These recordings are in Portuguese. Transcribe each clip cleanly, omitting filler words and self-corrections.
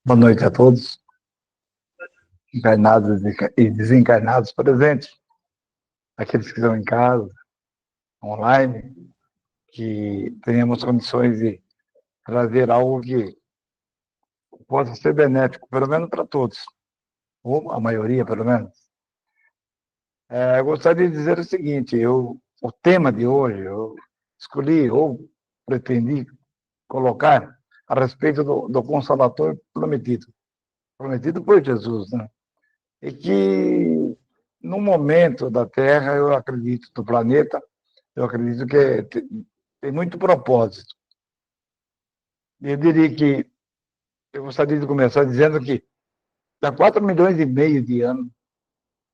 Boa noite a todos, encarnados e desencarnados presentes, aqueles que estão em casa, online, que tenhamos condições de trazer algo que possa ser benéfico, pelo menos para todos, ou a maioria, pelo menos. Eu gostaria de dizer o seguinte, o tema de hoje, eu escolhi ou pretendi colocar a respeito do Consolador prometido por Jesus, né? E que, no momento da Terra, eu acredito, do planeta, eu acredito que tem muito propósito. Eu diria que eu gostaria de começar dizendo que há 4 milhões e meio de anos,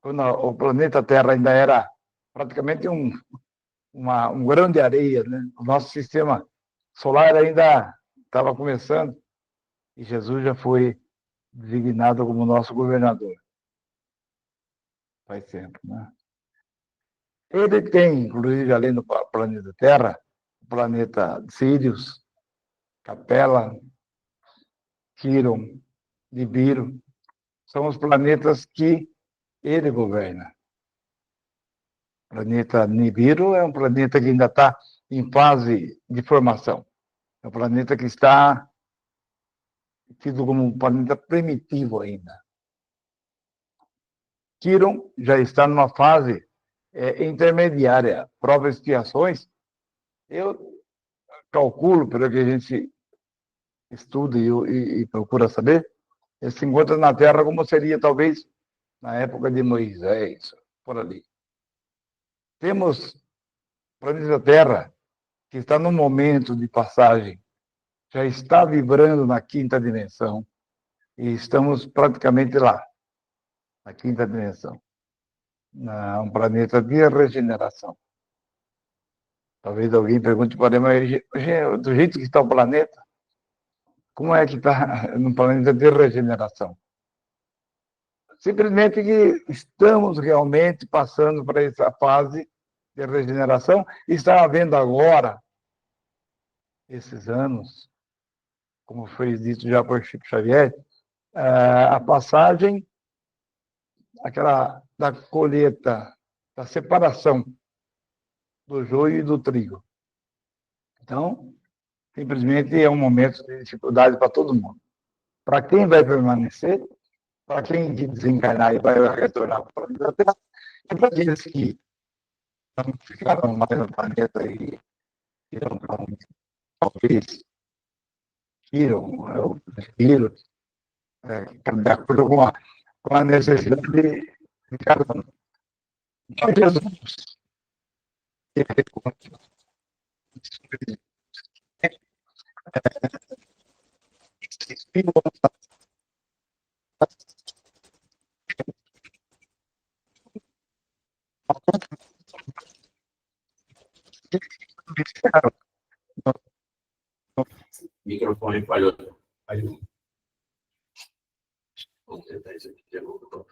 quando o planeta Terra ainda era praticamente um grão de areia, né? O nosso sistema solar ainda estava começando e Jesus já foi designado como nosso governador. Faz tempo, né? Ele tem, inclusive, além do planeta Terra, o planeta Sirius, Capela, Quiron, Nibiru, são os planetas que ele governa. O planeta Nibiru é um planeta que ainda está em fase de formação. É um planeta que está tido como um planeta primitivo ainda. Quiron já está numa fase intermediária. Provas e expiações, eu calculo, pelo que a gente estuda e procura saber, ele se encontra na Terra como seria talvez na época de Moisés, por ali. Temos o planeta Terra, que está num momento de passagem, já está vibrando na quinta dimensão, e estamos praticamente lá, na quinta dimensão, um planeta de regeneração. Talvez alguém pergunte para ele, mas do jeito que está o planeta, como é que está num planeta de regeneração? Simplesmente que estamos realmente passando para essa fase de regeneração, e está havendo agora, esses anos, como foi dito já por Chico Xavier, a passagem aquela da colheita, da separação do joio e do trigo. Então, simplesmente é um momento de dificuldade para todo mundo. Para quem vai permanecer, para quem desencarnar e vai retornar para a Terra, e para aqueles que não ficaram mais no planeta e irão para um, talvez, viram, de acordo com a necessidade de cada um. Então, Jesus, ele Microfone falhou. Falhou. Vamos tentar isso aqui de novo.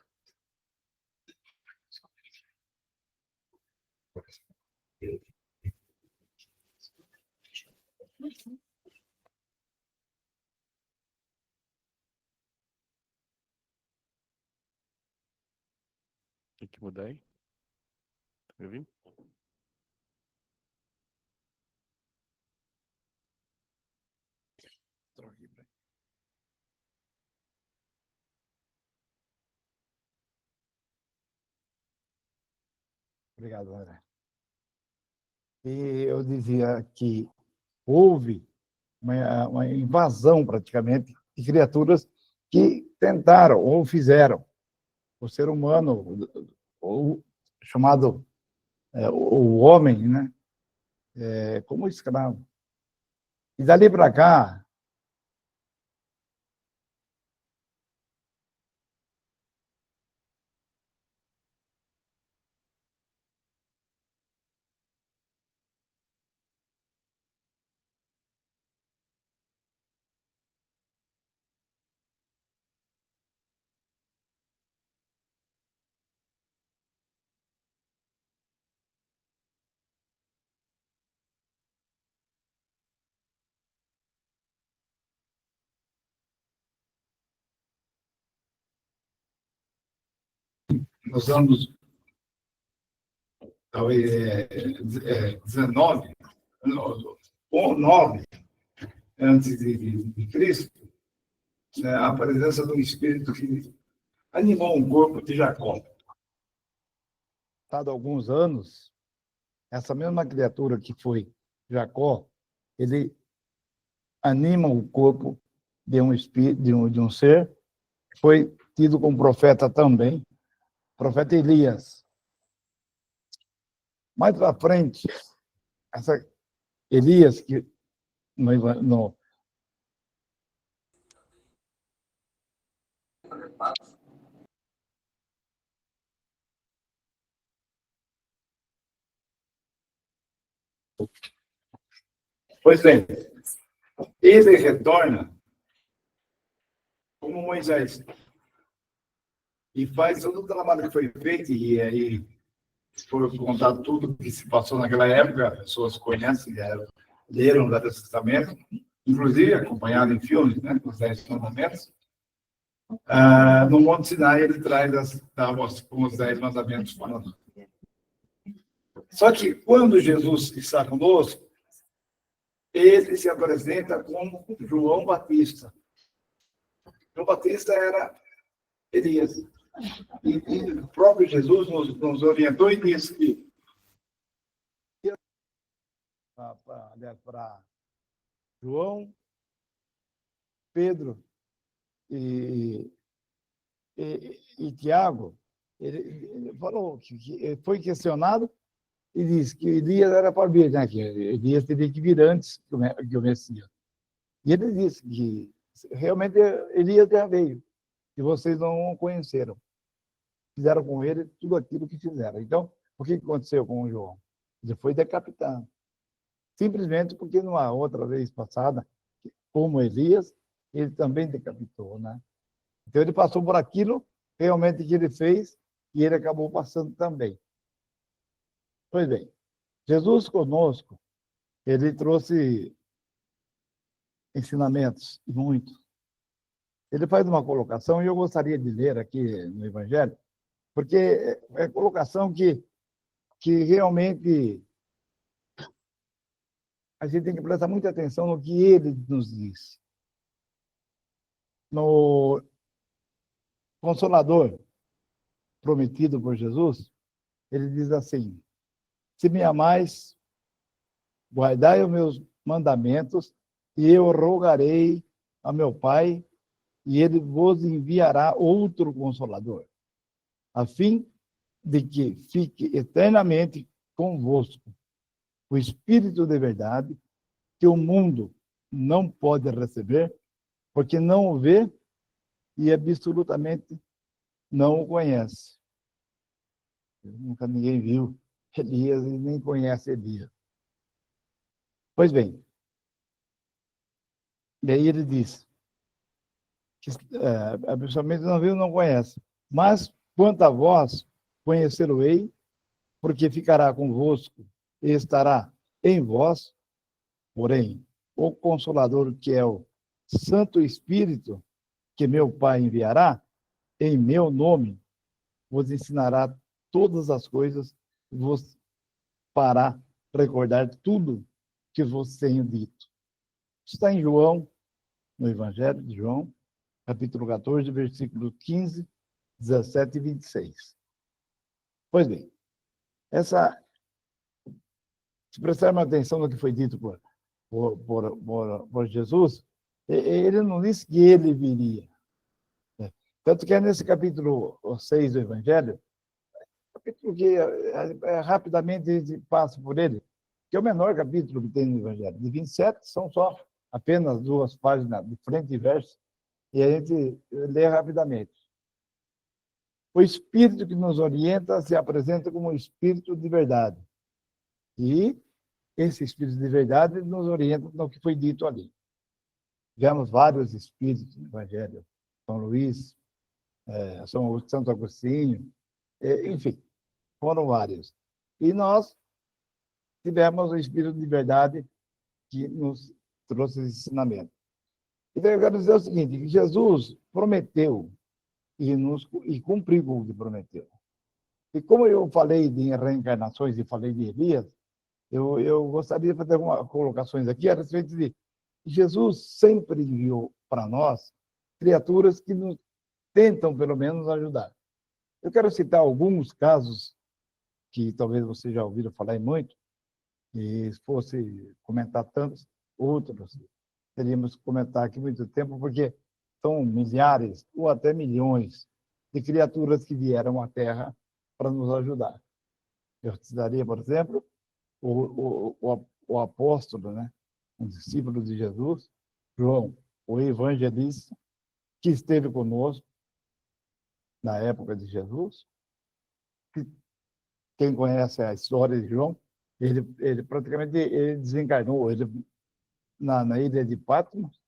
Tem que mudar aí? Tá me ouvindo? Obrigado, André. E eu dizia que houve uma invasão, praticamente, de criaturas que tentaram ou fizeram o ser humano, ou chamado o homem, né, como escravo. E dali para cá, nos anos talvez 19, ou 9 antes de Cristo, né, a presença do Espírito que animou o corpo de Jacó. Passado alguns anos, essa mesma criatura que foi Jacó, ele anima o corpo de um espírito, de um ser, que foi tido como profeta também, profeta Elias. Mais para frente, essa Elias, que no Pois bem, ele retorna como Moisés e faz todo o trabalho que foi feito, e aí foi contado tudo que se passou naquela época, as pessoas conhecem, leram o Velho Testamento, inclusive acompanhado em filmes, né, com os 10 mandamentos. No Monte Sinai ele traz as tábuas com os 10 mandamentos falando. Só que quando Jesus está conosco, ele se apresenta como João Batista. João Batista era Elias. E o próprio Jesus nos orientou e disse que para João, Pedro e Tiago, ele falou que foi questionado e disse que Elias era para vir, né? Que Elias teria que vir antes que o Messias. E ele disse que realmente Elias já veio, e vocês não o conheceram. Fizeram com ele tudo aquilo que fizeram. Então, o que aconteceu com o João? Ele foi decapitado. Simplesmente porque numa outra vez passada, como Elias, ele também decapitou, né? Então, ele passou por aquilo realmente que ele fez e ele acabou passando também. Pois bem, Jesus conosco, ele trouxe ensinamentos, muitos. Ele faz uma colocação, e eu gostaria de ler aqui no Evangelho, porque é colocação que realmente a gente tem que prestar muita atenção no que ele nos diz. No Consolador prometido por Jesus, ele diz assim: se me amais, guardai os meus mandamentos, e eu rogarei a meu Pai, e ele vos enviará outro Consolador, a fim de que fique eternamente convosco o Espírito de verdade, que o mundo não pode receber, porque não o vê e absolutamente não o conhece. Nunca ninguém viu Elias e nem conhece Elias. Pois bem, daí ele diz que absolutamente não viu, não conhece. Mas, quanto a vós, conhecer-o-ei, porque ficará convosco e estará em vós, porém, o Consolador, que é o Santo Espírito, que meu Pai enviará, em meu nome, vos ensinará todas as coisas, vos fará recordar tudo que vos tenho dito. Está em João, no Evangelho de João, capítulo 14, versículos 15, 17 e 26. Pois bem, se prestarmos atenção no que foi dito por Jesus, ele não disse que ele viria. Tanto que é nesse capítulo 6 do Evangelho, capítulo que rapidamente passa por ele, que é o menor capítulo que tem no Evangelho. De 27 são só apenas 2 páginas de frente e verso, e a gente lê rapidamente. O Espírito que nos orienta se apresenta como um Espírito de verdade. E esse Espírito de verdade nos orienta no que foi dito ali. Tivemos vários Espíritos no Evangelho. São Luís, Santo Agostinho, enfim, foram vários. E nós tivemos o Espírito de verdade que nos trouxe esse ensinamento. Então, eu quero dizer o seguinte, que Jesus prometeu e cumpriu o que prometeu. E como eu falei de reencarnações e falei de Elias, eu gostaria de fazer algumas colocações aqui a respeito de Jesus sempre enviou para nós criaturas que nos tentam, pelo menos, ajudar. Eu quero citar alguns casos que talvez você já ouviram falar muito, e se fosse comentar tantos outros, teríamos que comentar aqui muito tempo, porque são milhares ou até milhões de criaturas que vieram à Terra para nos ajudar. Eu citaria, por exemplo, o apóstolo, né? Um discípulo de Jesus, João, o evangelista, que esteve conosco na época de Jesus. Quem conhece a história de João, ele praticamente ele desencarnou. Ele, na ilha de Patmos,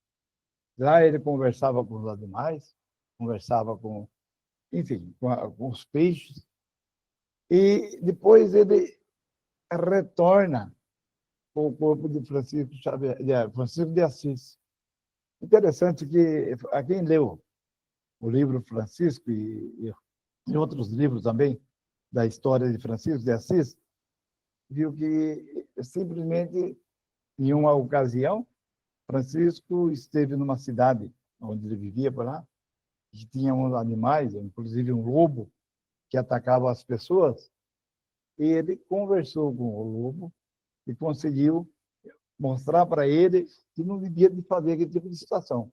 lá ele conversava com os animais, conversava com, enfim, com os peixes, e depois ele retorna com o corpo de Francisco Francisco de Assis. Interessante que a quem leu o livro Francisco e outros livros também da história de Francisco de Assis, viu que simplesmente, em uma ocasião, Francisco esteve numa cidade onde ele vivia por lá, que tinha uns animais, inclusive um lobo, que atacava as pessoas, e ele conversou com o lobo e conseguiu mostrar para ele que não devia de fazer aquele tipo de situação.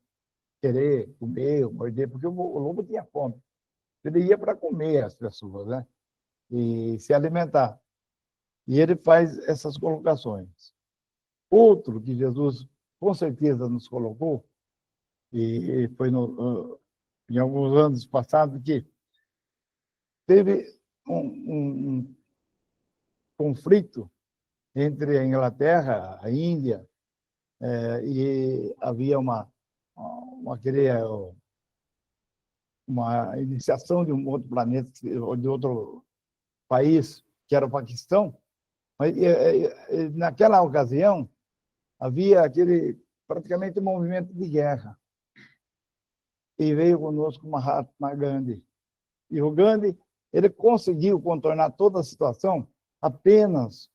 Querer comer, morder, porque o lobo tinha fome. Ele ia para comer as pessoas, né? E se alimentar. E ele faz essas colocações. Outro que Jesus, com certeza, nos colocou, e foi em alguns anos passados, que teve um conflito entre a Inglaterra, a Índia, e havia uma iniciação de um outro planeta, de outro país, que era o Paquistão. Mas naquela ocasião havia aquele praticamente um movimento de guerra. E veio conosco Mahatma Gandhi. E o Gandhi, ele conseguiu contornar toda a situação apenas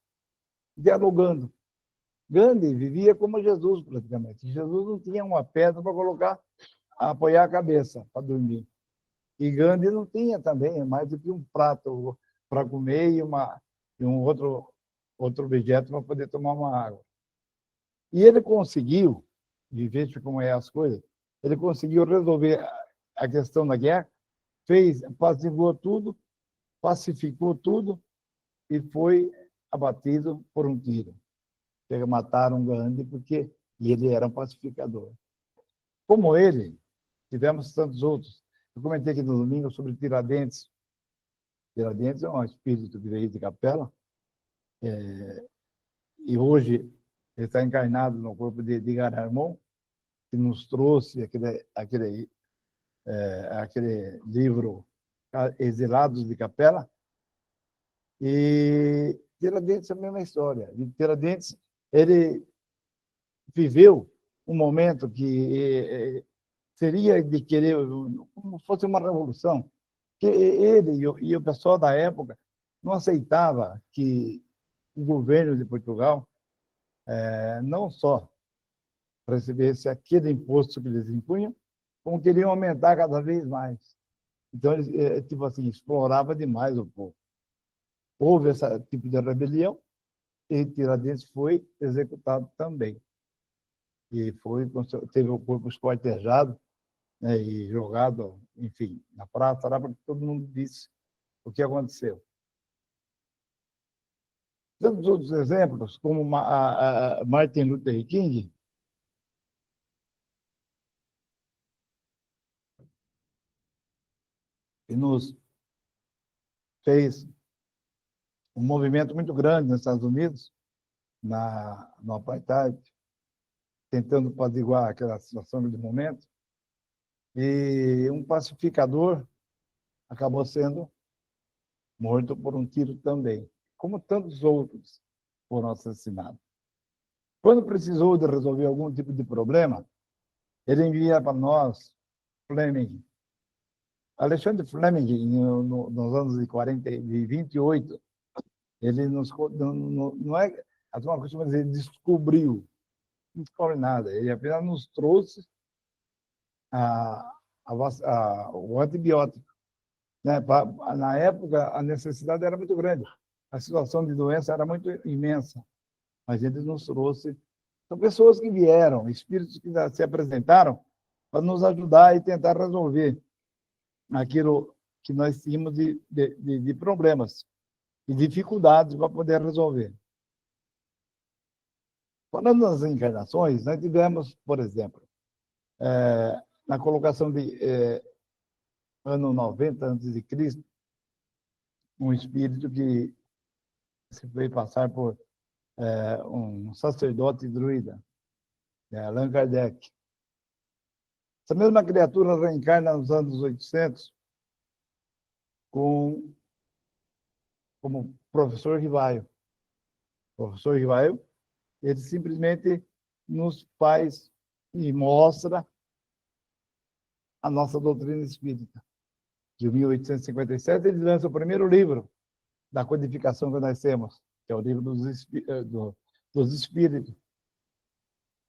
dialogando. Gandhi vivia como Jesus, praticamente. Jesus não tinha uma pedra para colocar, apoiar a cabeça para dormir. E Gandhi não tinha também mais do que um prato para comer e um outro objeto para poder tomar uma água. E ele conseguiu, e veja como é as coisas, ele conseguiu resolver a questão da guerra, apaziguou tudo, pacificou tudo e foi abatido por um tiro. Mataram Gandhi porque ele era um pacificador. Como ele, tivemos tantos outros. Eu comentei aqui no domingo sobre Tiradentes. Tiradentes é um espírito que veio de Capela, e hoje ele está encarnado no corpo de Edgar Armand, que nos trouxe aquele livro Exilados de Capela. E Tiradentes é a mesma história. E Tiradentes, ele viveu um momento que seria de querer, como fosse uma revolução, que ele e o pessoal da época não aceitava que o governo de Portugal não só recebesse aquele imposto que eles impunham, como queriam aumentar cada vez mais. Então, eles, tipo assim, explorava demais o povo. Houve esse tipo de rebelião e Tiradentes foi executado também. E teve o corpo esquartejado, né, e jogado, enfim, na praça, lá para que todo mundo disse o que aconteceu. Tantos outros exemplos, como Martin Luther King, que nos fez um movimento muito grande nos Estados Unidos, no apartheid, tentando apaziguar aquela situação de momento. E um pacificador acabou sendo morto por um tiro também, como tantos outros foram assassinados. Quando precisou de resolver algum tipo de problema, ele envia para nós Fleming, Alexandre Fleming, nos anos de 28, ele não é, a turma costuma dizer, descobriu, não descobre nada, ele apenas nos trouxe o antibiótico. Né? Na época, a necessidade era muito grande, a situação de doença era muito imensa, mas ele nos trouxe. São pessoas que vieram, espíritos que se apresentaram para nos ajudar e tentar resolver aquilo que nós tínhamos de problemas e dificuldades para poder resolver. Falando das encarnações, nós tivemos, por exemplo, na colocação de ano 90 a.C., um espírito que se veio passar por um sacerdote druida, Allan Kardec. Essa mesma criatura reencarna nos anos 800 como professor Rivaio. O professor Rivaio, ele simplesmente nos faz e mostra a nossa doutrina espírita. De 1857, ele lança o primeiro livro da codificação que nós temos, que é o livro dos Espíritos.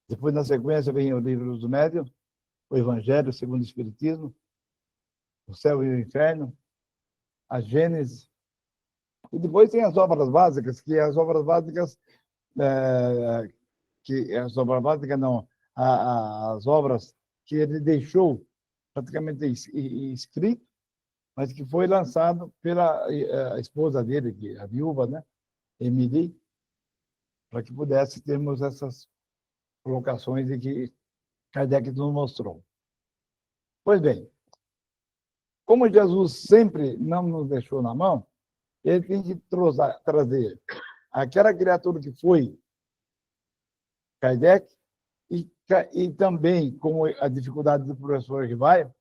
Depois, na sequência, vem o livro dos Médiuns, o Evangelho segundo o Espiritismo, o Céu e o Inferno, a Gênese. E depois tem as obras básicas, as obras básicas que ele deixou praticamente escrito, mas que foi lançado pela esposa dele, a viúva, né, Emily, para que pudesse termos essas colocações em que Kardec nos mostrou. Pois bem, como Jesus sempre não nos deixou na mão, ele tem que trazer aquela criatura que foi Kardec e também, como a dificuldade do professor Rivaio,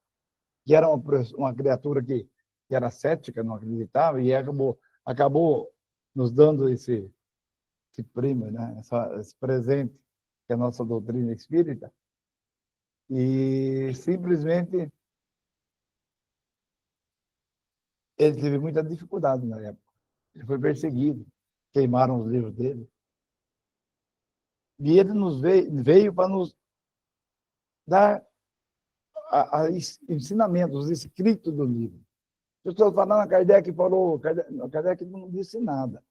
que era uma criatura que era cética, não acreditava, e acabou nos dando esse prêmio, né? Esse presente, que é a nossa doutrina espírita, e simplesmente ele teve muita dificuldade na época. Ele foi perseguido, queimaram os livros dele. E ele veio para nos dar ensinamentos escritos do livro. As pessoas falando, Kardec falou, Kardec não disse nada.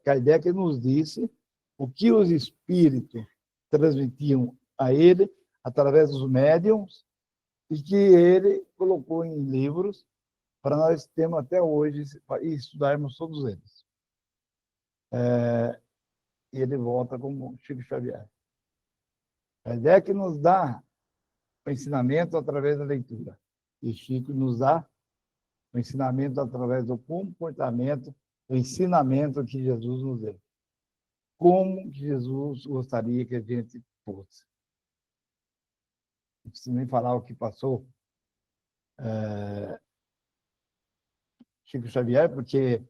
Kardec nos disse o que os espíritos transmitiam a ele através dos médiums e que ele colocou em livros para nós termos até hoje e estudarmos todos eles. E ele volta como Chico Xavier. Kardec nos dá o ensinamento através da leitura. E Chico nos dá o ensinamento através do comportamento, o ensinamento que Jesus nos deu. Como Jesus gostaria que a gente fosse. Não preciso nem falar o que passou Chico Xavier, porque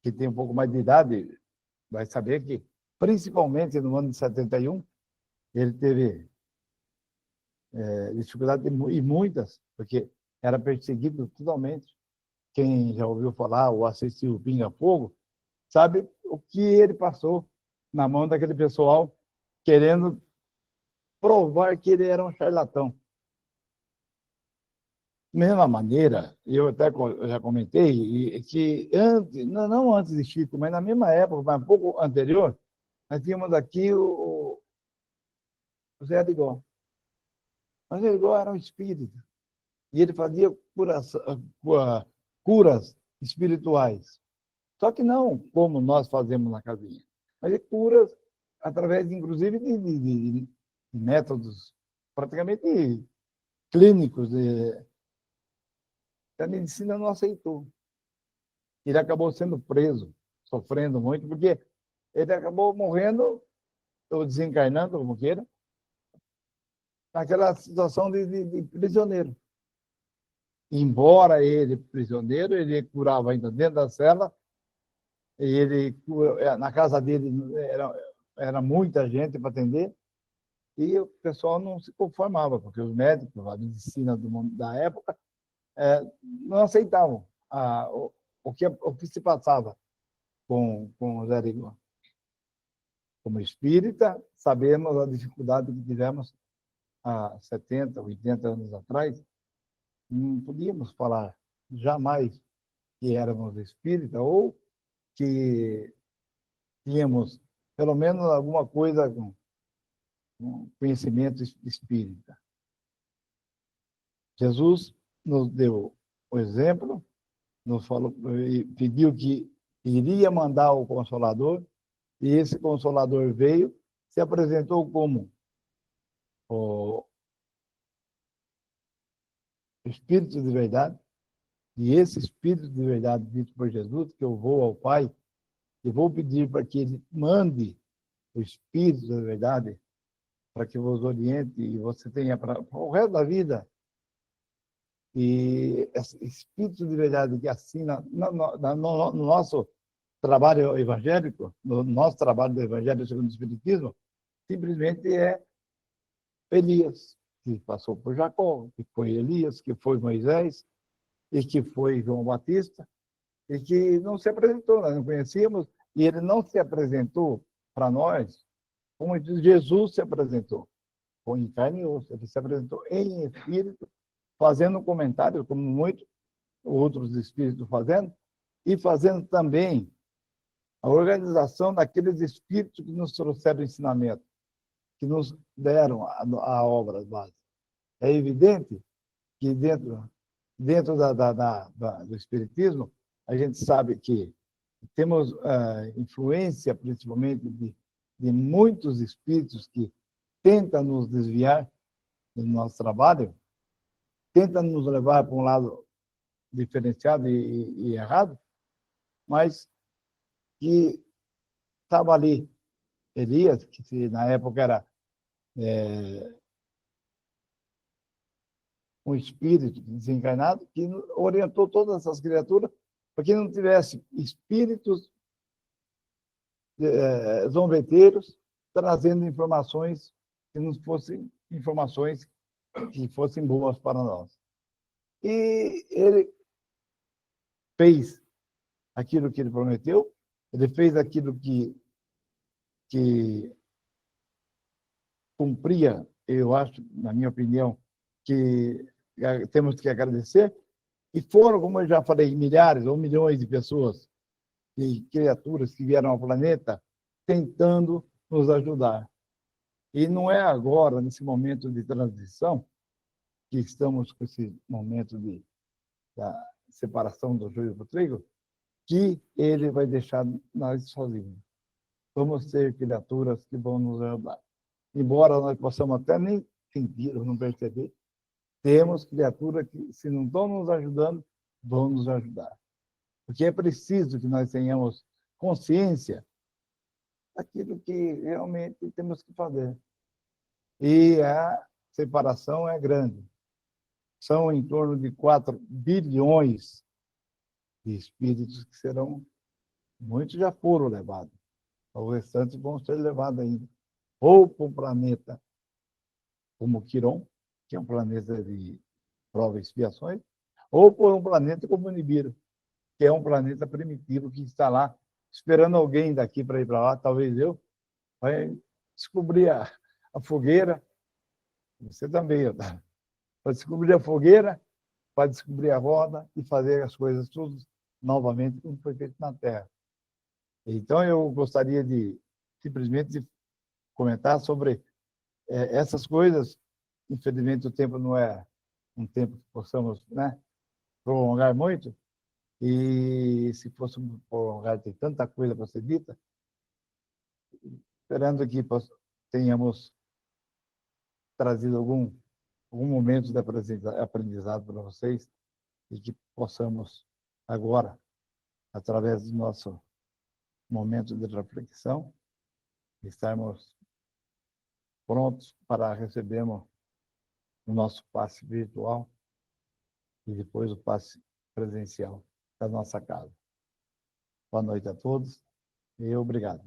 quem tem um pouco mais de idade vai saber que, principalmente no ano de 71, ele teve dificuldade e muitas, porque era perseguido totalmente. Quem já ouviu falar ou assistiu o Pinga Fogo, sabe o que ele passou na mão daquele pessoal querendo provar que ele era um charlatão. Da mesma maneira, eu até já comentei, que antes, não antes de Chico, mas na mesma época, mas um pouco anterior, nós tínhamos aqui o Zé Arigó. Mas Zé Arigó era um espírito. E ele fazia curas espirituais. Só que não como nós fazemos na casinha, mas curas através, inclusive, de métodos praticamente clínicos. A medicina não aceitou. Ele acabou sendo preso, sofrendo muito, porque ele acabou morrendo, ou desencarnando, como queira, naquela situação de prisioneiro. Embora ele prisioneiro, ele curava ainda dentro da cela, e na casa dele era muita gente para atender, e o pessoal não se conformava, porque os médicos, a medicina da época, não aceitavam o que se passava com o Zé Rigon. Como espírita, sabemos a dificuldade que tivemos há 70, 80 anos atrás. Não podíamos falar jamais que éramos espírita ou que tínhamos pelo menos alguma coisa com conhecimento espírita. Jesus nos deu o exemplo, nos falou, pediu que iria mandar o Consolador, e esse Consolador veio, se apresentou como o Espírito de verdade, e esse Espírito de verdade dito por Jesus, que eu vou ao Pai, e vou pedir para que ele mande o Espírito da verdade, para que vos oriente e você tenha para o resto da vida. E esse Espírito de verdade que assina no nosso trabalho evangélico, no nosso trabalho do Evangelho segundo o Espiritismo, simplesmente é Elias, que passou por Jacó, que foi Elias, que foi Moisés, e que foi João Batista, e que não se apresentou, nós não conhecíamos, e ele não se apresentou para nós como Jesus se apresentou, com em carne e osso. Ele se apresentou em espírito, fazendo comentários, como muitos outros espíritos fazendo, e fazendo também a organização daqueles espíritos que nos trouxeram ensinamento, que nos deram a obra base. É evidente que dentro do Espiritismo, a gente sabe que temos influência, principalmente, de muitos espíritos que tentam nos desviar do nosso trabalho, tentam nos levar para um lado diferenciado e errado, mas que estava ali Elias, que na época era um espírito desencarnado, que orientou todas essas criaturas para que não tivesse espíritos zombeteiros trazendo informações que não fossem informações que fossem boas para nós. E ele fez aquilo que ele prometeu, ele fez aquilo que cumpria, eu acho, na minha opinião, que temos que agradecer, e foram, como eu já falei, milhares ou milhões de pessoas e criaturas que vieram ao planeta tentando nos ajudar. E não é agora, nesse momento de transição, que estamos com esse momento da separação do joio do trigo, que ele vai deixar nós sozinhos. Vamos ser criaturas que vão nos ajudar. Embora nós possamos até nem sentir ou não perceber, temos criaturas que, se não estão nos ajudando, vão nos ajudar. Porque é preciso que nós tenhamos consciência daquilo que realmente temos que fazer. E a separação é grande. São em torno de 4 bilhões de espíritos que serão, muitos já foram levados. Os restantes vão ser levados ainda. Ou para um planeta como Quiron, que é um planeta de prova e expiações, ou por um planeta como Nibiru, que é um planeta primitivo que está lá, esperando alguém daqui para ir para lá, talvez eu, vai descobrir a fogueira, você também, tá? Para descobrir a fogueira, para descobrir a roda e fazer as coisas tudo novamente como foi feito na Terra. Então, eu gostaria de simplesmente comentar sobre essas coisas. Infelizmente, o tempo não é um tempo que possamos, né, prolongar muito, e se fôssemos prolongar, tem tanta coisa para ser dita, esperando que tenhamos trazido algum momento de aprendizado para vocês e que possamos agora, através do nosso momento de reflexão, estarmos prontos para recebermos o nosso passe virtual e depois o passe presencial da nossa casa. Boa noite a todos e obrigado.